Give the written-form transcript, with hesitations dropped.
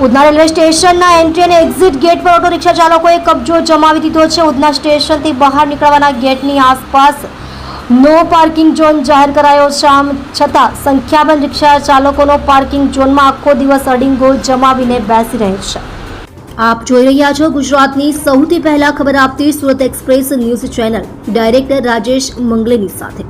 Udhna railway સ્ટેશનના entry અને exit gate પર ઓટો રિક્ષા ચાલકોએ કબજો જમાવી દીધો છે. ઉધના સ્ટેશનથી બહાર નીકળવાના ગેટની આસપાસ નો પાર્કિંગ ઝોન જાહેર કરાયો છે. આમ છતાં સંખ્યાબંધ રિક્ષા ચાલકોનો પાર્કિંગ ઝોનમાં આખો દિવસ અડીંગો જમાવીને બેસી રહે છે. આપ જોઈ રહ્યા છો ગુજરાતની સૌથી પહેલા ખબર આપતી Surat express news channel director Rajesh મંગલેની સાથે.